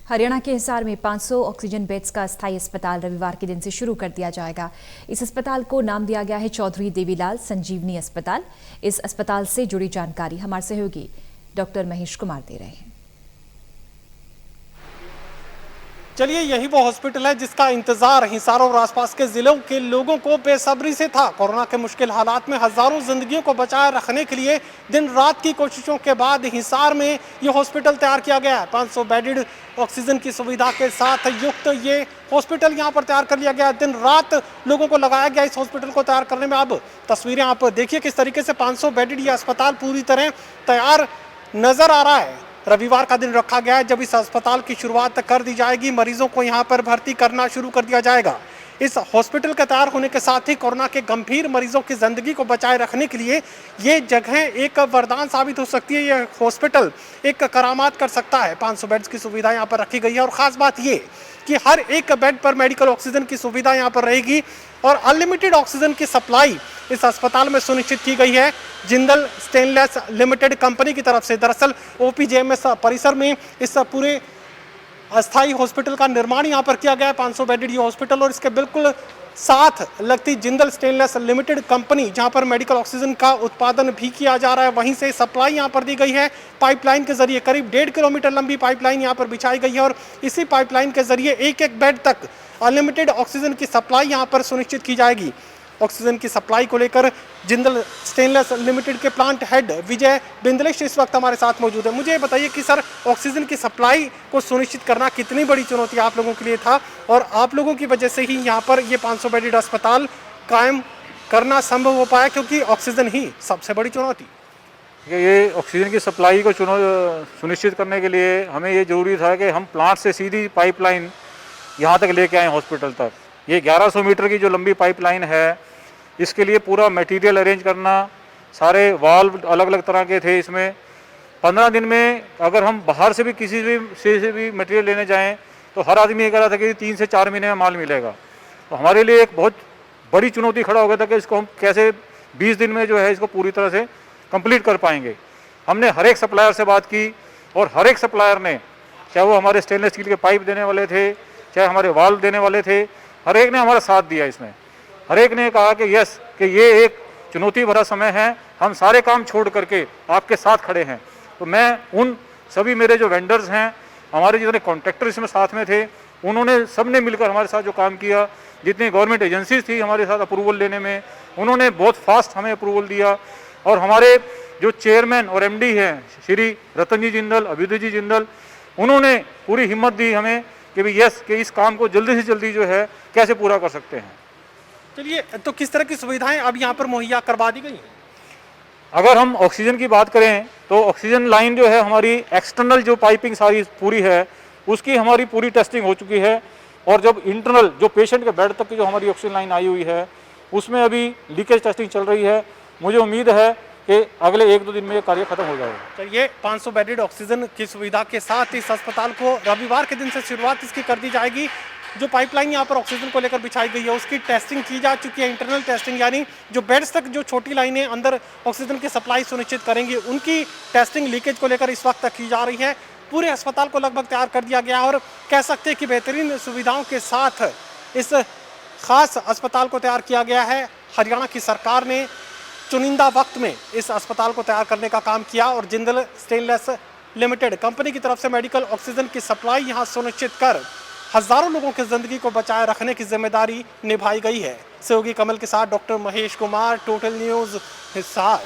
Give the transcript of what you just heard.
हरियाणा के हिसार में 500 oxygen beds का अस्थायी अस्पताल रविवार के दिन से शुरू कर दिया जाएगा। इस अस्पताल को नाम दिया गया है चौधरी देवीलाल संजीवनी अस्पताल। इस अस्पताल से जुड़ी जानकारी हमारे सहयोगी डॉक्टर महेश कुमार दे रहे हैं। चलिए, यही वो हॉस्पिटल है जिसका इंतजार हिसार और आसपास के जिलों के लोगों को बेसब्री से था। कोरोना के मुश्किल हालात में हजारों जिंदगियों को बचाए रखने के लिए दिन रात की कोशिशों के बाद हिसार में ये हॉस्पिटल तैयार किया गया है। 500 बेडेड ऑक्सीजन की सुविधा के साथ युक्त ये हॉस्पिटल यहाँ पर तैयार कर लिया गया। दिन रात लोगों को लगाया गया इस हॉस्पिटल को तैयार करने में। अब तस्वीरें आप देखिए किस तरीके से 500 बेडेड ये अस्पताल पूरी तरह तैयार नजर आ रहा है। रविवार का दिन रखा गया है जब इस अस्पताल की शुरुआत कर दी जाएगी। मरीजों को यहां पर भर्ती करना शुरू कर दिया जाएगा। इस हॉस्पिटल के तैयार होने के साथ ही कोरोना के गंभीर मरीजों की जिंदगी को बचाए रखने के लिए ये जगह एक वरदान साबित हो सकती है। ये हॉस्पिटल एक करामात कर सकता है। 500 बेड्स की सुविधा यहाँ पर रखी गई है और खास बात ये कि हर एक बेड पर मेडिकल ऑक्सीजन की सुविधा यहाँ पर रहेगी और अनलिमिटेड ऑक्सीजन की सप्लाई इस अस्पताल में सुनिश्चित की गई है जिंदल स्टेनलेस लिमिटेड कंपनी की तरफ से। दरअसल OPJMS परिसर में इस पूरे अस्थायी हॉस्पिटल का निर्माण यहाँ पर किया गया है। 500 बेडेड ये हॉस्पिटल और इसके बिल्कुल साथ लगती जिंदल स्टेनलेस लिमिटेड कंपनी जहाँ पर मेडिकल ऑक्सीजन का उत्पादन भी किया जा रहा है, वहीं से सप्लाई यहाँ पर दी गई है। पाइपलाइन के जरिए करीब 1.5 किलोमीटर लंबी पाइपलाइन यहाँ पर बिछाई गई है और इसी पाइपलाइन के जरिए एक एक बेड तक अनलिमिटेड ऑक्सीजन की सप्लाई यहाँ पर सुनिश्चित की जाएगी। ऑक्सीजन की सप्लाई को लेकर जिंदल स्टेनलेस लिमिटेड के प्लांट हेड विजय बिंदलेश इस वक्त हमारे साथ मौजूद है। मुझे ये बताइए कि सर, ऑक्सीजन की सप्लाई को सुनिश्चित करना कितनी बड़ी चुनौती आप लोगों के लिए था और आप लोगों की वजह से ही यहाँ पर ये 500 बेडेड अस्पताल कायम करना संभव हो पाया, क्योंकि ऑक्सीजन ही सबसे बड़ी चुनौती। ये ऑक्सीजन की सप्लाई को सुनिश्चित करने के लिए हमें ये जरूरी था कि हम प्लांट से सीधी पाइपलाइन यहाँ तक लेके आए हॉस्पिटल तक। ये 1100 मीटर की जो लंबी पाइपलाइन है, इसके लिए पूरा मटेरियल अरेंज करना, सारे वाल्व अलग अलग तरह के थे। इसमें 15 दिन में अगर हम बाहर से भी किसी से भी मटेरियल लेने जाएं तो हर आदमी ये कह रहा था कि 3 से 4 महीने में माल मिलेगा। तो हमारे लिए एक बहुत बड़ी चुनौती खड़ा हो गया था कि इसको हम कैसे 20 दिन में जो है इसको पूरी तरह से कंप्लीट कर पाएंगे। हमने हर एक सप्लायर से बात की और हर एक सप्लायर ने, चाहे वो हमारे स्टेनलेस स्टील के पाइप देने वाले थे, चाहे हमारे वाल्व देने वाले थे, हर एक ने हमारा साथ दिया। इसमें हर एक ने कहा कि यस, कि ये एक चुनौती भरा समय है, हम सारे काम छोड़ करके आपके साथ खड़े हैं। तो मैं उन सभी मेरे जो वेंडर्स हैं, हमारे जितने कॉन्ट्रैक्टर इसमें साथ में थे, उन्होंने सब ने मिलकर हमारे साथ जो काम किया, जितनी गवर्नमेंट एजेंसीज थी हमारे साथ अप्रूवल लेने में, उन्होंने बहुत फास्ट हमें अप्रूवल दिया। और हमारे जो चेयरमैन और MD हैं श्री रतन जी जिंदल, अभ्युदय जी जिंदल, उन्होंने पूरी हिम्मत दी हमें कि भाई यस, कि इस काम को जल्दी से जल्दी जो है कैसे पूरा कर सकते हैं। चलिए, तो किस तरह की सुविधाएं अब यहाँ पर मुहैया करवा दी गई? अगर हम ऑक्सीजन की बात करें तो ऑक्सीजन लाइन जो है हमारी एक्सटर्नल जो पाइपिंग सारी पूरी है, उसकी हमारी पूरी टेस्टिंग हो चुकी है। और जब इंटरनल जो पेशेंट के बेड तक की जो हमारी ऑक्सीजन लाइन आई हुई है, उसमें अभी लीकेज टेस्टिंग चल रही है। मुझे उम्मीद है कि अगले 1-2 दिन में ये कार्य खत्म हो जाएगा। चलिए, 500 बेडेड ऑक्सीजन की सुविधा के साथ इस अस्पताल को रविवार के दिन से शुरुआत इसकी कर दी जाएगी। जो पाइपलाइन यहाँ पर ऑक्सीजन को लेकर बिछाई गई है, उसकी टेस्टिंग की जा चुकी है। इंटरनल टेस्टिंग, यानी जो बेड्स तक जो छोटी लाइनें अंदर ऑक्सीजन की सप्लाई सुनिश्चित करेंगी, उनकी टेस्टिंग लीकेज को लेकर इस वक्त तक की जा रही है। पूरे अस्पताल को लगभग तैयार कर दिया गया और कह सकते हैं कि बेहतरीन सुविधाओं के साथ इस खास अस्पताल को तैयार किया गया है। हरियाणा की सरकार ने चुनिंदा वक्त में इस अस्पताल को तैयार करने का काम किया और जिंदल स्टेनलेस लिमिटेड कंपनी की तरफ से मेडिकल ऑक्सीजन की सप्लाई यहाँ सुनिश्चित कर हजारों लोगों की जिंदगी को बचाए रखने की जिम्मेदारी निभाई गई है। सहयोगी कमल के साथ doctor Mahesh Kumar, total news Hisar.